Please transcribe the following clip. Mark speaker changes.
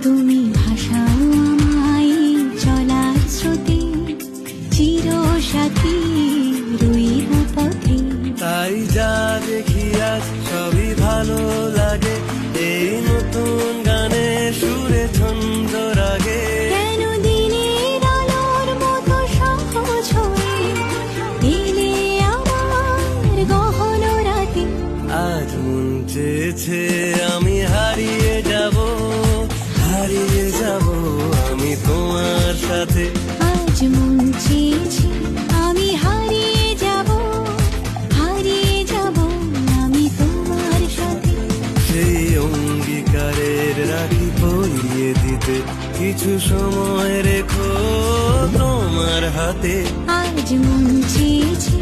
Speaker 1: তুমি ভাষাও আমায় চলার স্রোতে, চির সাথী রইব পথে।
Speaker 2: তাই যা দেখি আজ সবই ভালো লাগে, এই নতুন গানের সুরে ছন্দ রাগে।
Speaker 1: কেন দিনের আলোর মতো সহজ হয়ে এলে আমার গহন রাতে।
Speaker 2: আজ মন চেয়েছে আমি হারিয়ে যাব, হারিয়ে যাব আমি তোমার সাথে।
Speaker 1: আজ মন চেয়েছে আমি হারিয়ে যাব, হারিয়ে যাব আমি তোমার সাথে।
Speaker 2: সেই অঙ্গীকারের রাখি পরিয়ে দিতে কিছু সময় রেখো তোমার হাতে।
Speaker 1: আজ মন চেয়েছে